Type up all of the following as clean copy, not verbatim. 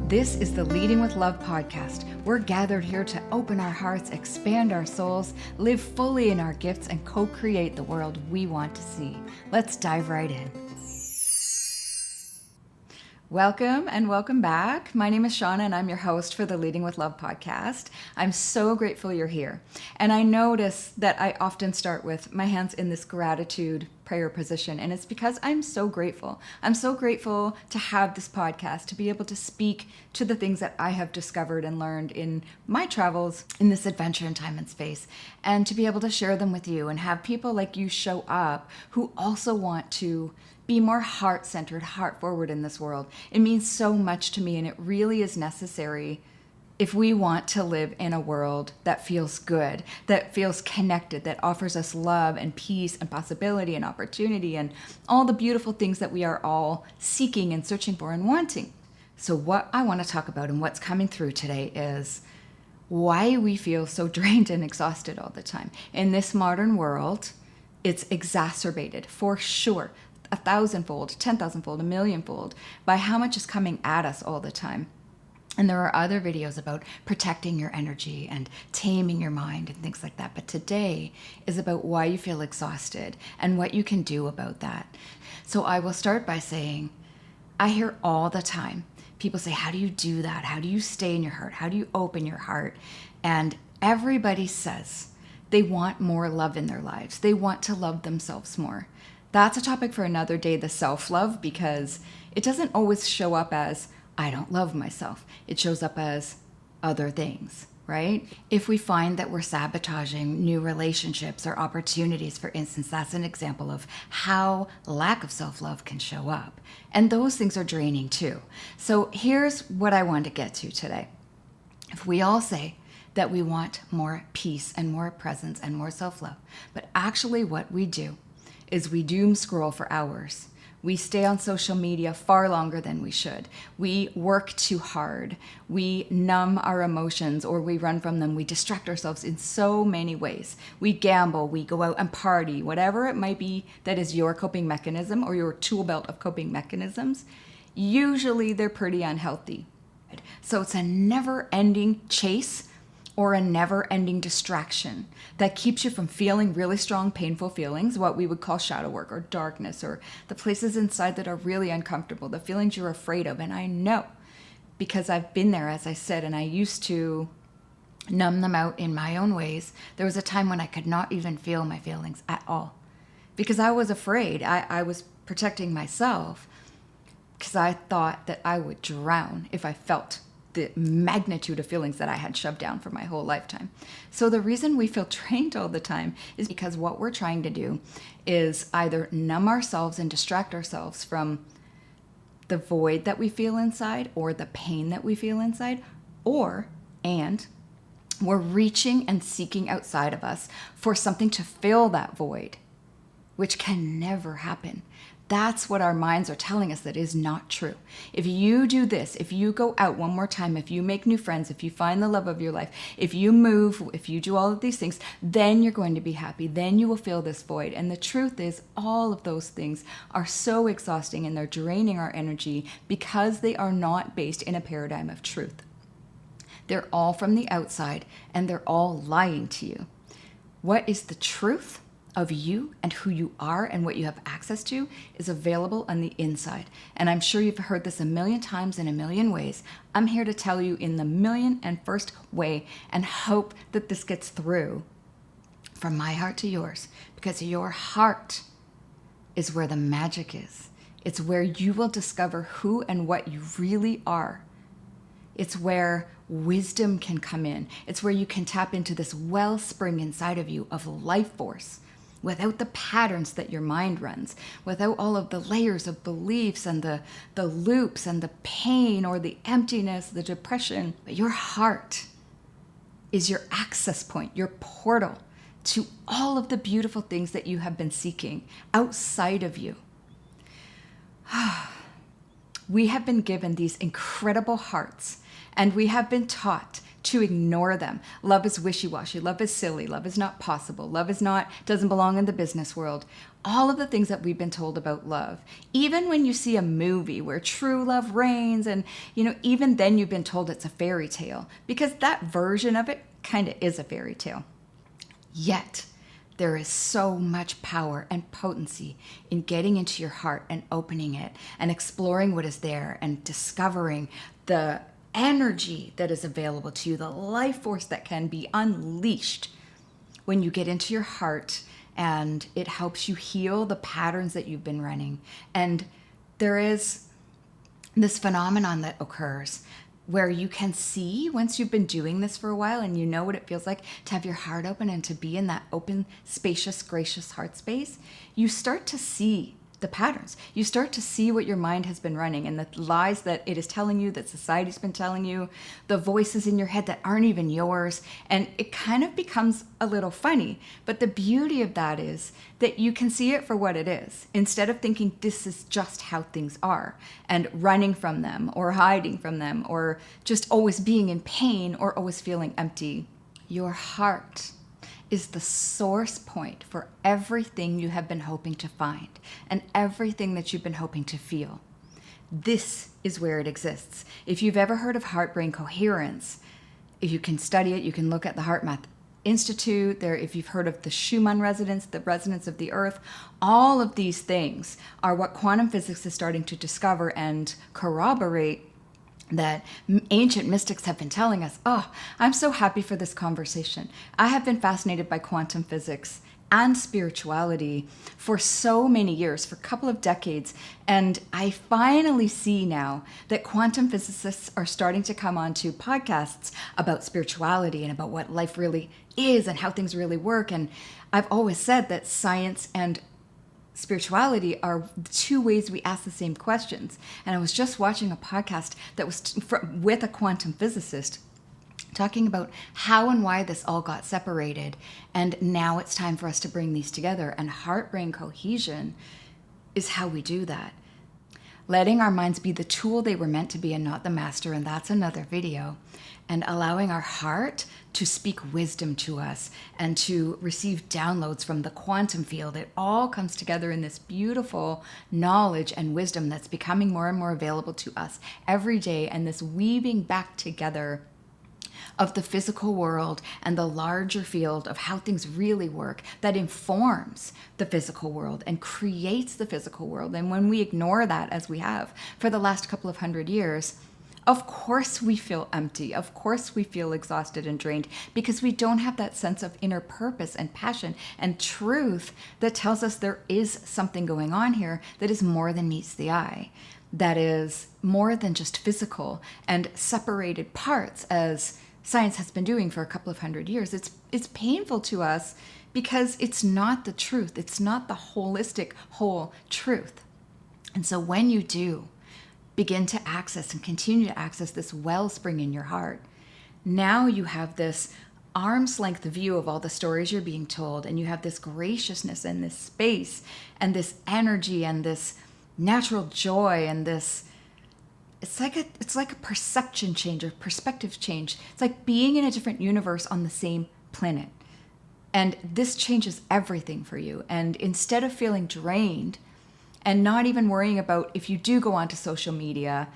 This is the Leading with Love podcast. We're gathered here to open our hearts, expand our souls, live fully in our gifts, and co-create the world we want to see. Let's dive right in. Welcome and welcome back. My name is Shauna and I'm your host for the Leading with Love podcast. I'm so grateful you're here. And I notice that I often start with my hands in this gratitude prayer position. And it's because I'm so grateful. I'm so grateful to have this podcast, to be able to speak to the things that I have discovered and learned in my travels in this adventure in time and space, and to be able to share them with you and have people like you show up who also want to be more heart-centered, heart-forward in this world. It means so much to me, and it really is necessary if we want to live in a world that feels good, that feels connected, that offers us love and peace and possibility and opportunity and all the beautiful things that we are all seeking and searching for and wanting. So what I want to talk about and what's coming through today is why we feel so drained and exhausted all the time. In this modern world, it's exacerbated for sure. 1,000-fold, 10,000-fold, 1,000,000-fold by how much is coming at us all the time. And there are other videos about protecting your energy and taming your mind and things like that. But today is about why you feel exhausted and what you can do about that. So I will start by saying, I hear all the time people say, how do you do that? How do you stay in your heart? How do you open your heart? And everybody says they want more love in their lives. They want to love themselves more. That's a topic for another day, the self-love, because it doesn't always show up as, I don't love myself. It shows up as other things, right? If we find that we're sabotaging new relationships or opportunities, for instance, that's an example of how lack of self-love can show up. And those things are draining too. So here's what I want to get to today. If we all say that we want more peace and more presence and more self-love, but actually what we do is we doom scroll for hours. We stay on social media far longer than we should. We work too hard. We numb our emotions or we run from them. We distract ourselves in so many ways. We gamble, we go out and party, whatever it might be that is your coping mechanism or your tool belt of coping mechanisms. Usually they're pretty unhealthy. So it's a never-ending chase or a never-ending distraction that keeps you from feeling really strong, painful feelings, what we would call shadow work or darkness, or the places inside that are really uncomfortable, the feelings you're afraid of. And I know, because I've been there, as I said, and I used to numb them out in my own ways. There was a time when I could not even feel my feelings at all because I was afraid. I was protecting myself because I thought that I would drown if I felt the magnitude of feelings that I had shoved down for my whole lifetime. So the reason we feel drained all the time is because what we're trying to do is either numb ourselves and distract ourselves from the void that we feel inside or the pain that we feel inside, and we're reaching and seeking outside of us for something to fill that void, which can never happen. That's what our minds are telling us that is not true. If you do this, if you go out one more time, if you make new friends, if you find the love of your life, if you move, if you do all of these things, then you're going to be happy. Then you will fill this void. And the truth is all of those things are so exhausting and they're draining our energy because they are not based in a paradigm of truth. They're all from the outside and they're all lying to you. What is the truth of you and who you are and what you have access to is available on the inside. And I'm sure you've heard this a million times in a million ways. I'm here to tell you in the 1,000,001st way and hope that this gets through from my heart to yours, because your heart is where the magic is. It's where you will discover who and what you really are. It's where wisdom can come in. It's where you can tap into this wellspring inside of you of life force, without the patterns that your mind runs, without all of the layers of beliefs and the loops and the pain or the emptiness, the depression. But your heart is your access point, your portal to all of the beautiful things that you have been seeking outside of you. We have been given these incredible hearts, and we have been taught to ignore them. Love is wishy-washy. Love is silly. Love is not possible. Love is not, doesn't belong in the business world. All of the things that we've been told about love. Even when you see a movie where true love reigns, and even then you've been told it's a fairy tale, because that version of it kind of is a fairy tale. Yet, there is so much power and potency in getting into your heart and opening it and exploring what is there and discovering the energy that is available to you, the life force that can be unleashed when you get into your heart, and it helps you heal the patterns that you've been running. And there is this phenomenon that occurs where you can see, once you've been doing this for a while and you know what it feels like to have your heart open and to be in that open, spacious, gracious heart space, you start to see the patterns. You start to see what your mind has been running and the lies that it is telling you, that society's been telling you, the voices in your head that aren't even yours. And it kind of becomes a little funny. But the beauty of that is that you can see it for what it is, instead of thinking this is just how things are and running from them or hiding from them or just always being in pain or always feeling empty. Your heart is the source point for everything you have been hoping to find and everything that you've been hoping to feel. This is where it exists. If you've ever heard of heart-brain coherence, if you can study it, you can look at the HeartMath Institute. If you've heard of the Schumann resonance, the resonance of the earth, all of these things are what quantum physics is starting to discover and corroborate that ancient mystics have been telling us. Oh, I'm so happy for this conversation. I have been fascinated by quantum physics and spirituality for so many years, for a couple of decades. And I finally see now that quantum physicists are starting to come onto podcasts about spirituality and about what life really is and how things really work. And I've always said that science and spirituality are the two ways we ask the same questions. And I was just watching a podcast that was with a quantum physicist talking about how and why this all got separated. And now it's time for us to bring these together. And heart-brain cohesion is how we do that. Letting our minds be the tool they were meant to be and not the master, and that's another video. And allowing our heart to speak wisdom to us and to receive downloads from the quantum field. It all comes together in this beautiful knowledge and wisdom that's becoming more and more available to us every day, and this weaving back together of the physical world and the larger field of how things really work that informs the physical world and creates the physical world. And when we ignore that, as we have for the last couple of 100 years, of course we feel empty. Of course we feel exhausted and drained, because we don't have that sense of inner purpose and passion and truth that tells us there is something going on here that is more than meets the eye, that is more than just physical and separated parts, as science has been doing for a couple of 100 years. It's painful to us because it's not the truth. It's not the holistic, whole truth. And so when you do begin to access and continue to access this wellspring in your heart, now you have this arm's length view of all the stories you're being told, and you have this graciousness and this space and this energy and this natural joy and this. It's like a perception change or perspective change. It's like being in a different universe on the same planet. And this changes everything for you. And instead of feeling drained and not even worrying about, if you do go onto social media,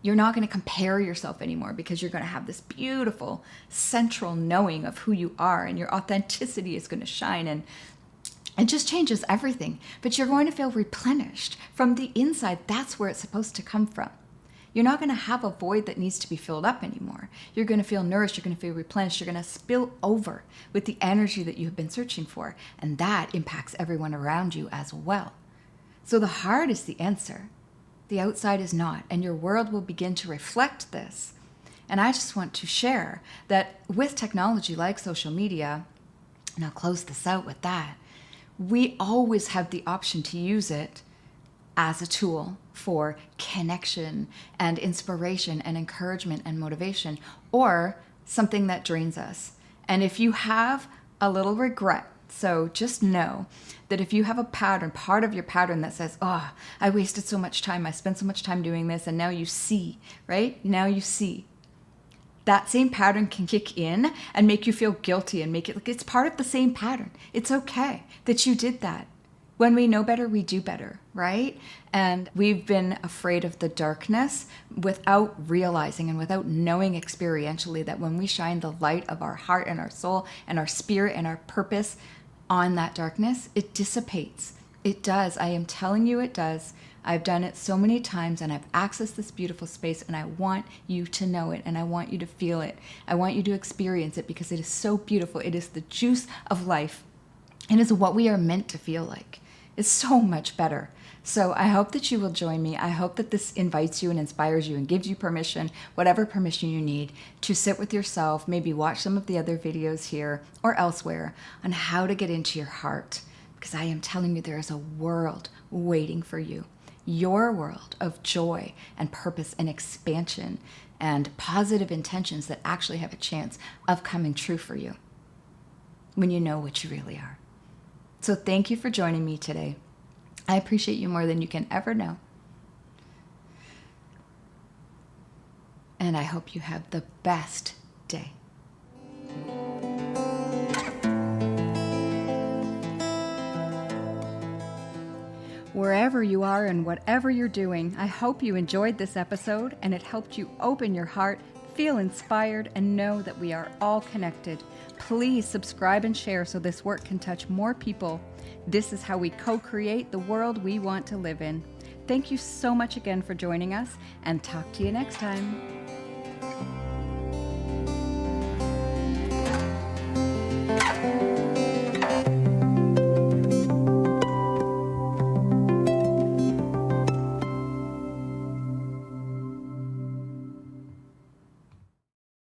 you're not going to compare yourself anymore, because you're going to have this beautiful central knowing of who you are, and your authenticity is going to shine, and it just changes everything. But you're going to feel replenished from the inside. That's where it's supposed to come from. You're not going to have a void that needs to be filled up anymore. You're going to feel nourished. You're going to feel replenished. You're going to spill over with the energy that you've been searching for. And that impacts everyone around you as well. So the heart is the answer. The outside is not. And your world will begin to reflect this. And I just want to share that with technology like social media, and I'll close this out with that, we always have the option to use it as a tool for connection and inspiration and encouragement and motivation, or something that drains us. And if you have a little regret, so just know that if you have a pattern, part of your pattern that says, oh, I wasted so much time, I spent so much time doing this, and now you see, right? Now you see. that same pattern can kick in and make you feel guilty and make it like it's part of the same pattern. It's okay that you did that. When we know better, we do better, right? And we've been afraid of the darkness without realizing and without knowing experientially that when we shine the light of our heart and our soul and our spirit and our purpose on that darkness, it dissipates. It does. I am telling you it does. I've done it so many times and I've accessed this beautiful space, and I want you to know it and I want you to feel it. I want you to experience it because it is so beautiful. It is the juice of life. It is what we are meant to feel like. It's so much better. So I hope that you will join me. I hope that this invites you and inspires you and gives you permission, whatever permission you need, to sit with yourself, maybe watch some of the other videos here or elsewhere on how to get into your heart. Because I am telling you, there is a world waiting for you. Your world of joy and purpose and expansion and positive intentions that actually have a chance of coming true for you when you know what you really are. So thank you for joining me today. I appreciate you more than you can ever know. And I hope you have the best day. Wherever you are and whatever you're doing, I hope you enjoyed this episode and it helped you open your heart, feel inspired, and know that we are all connected. Please subscribe and share so this work can touch more people. This is how we co-create the world we want to live in. Thank you so much again for joining us, and talk to you next time.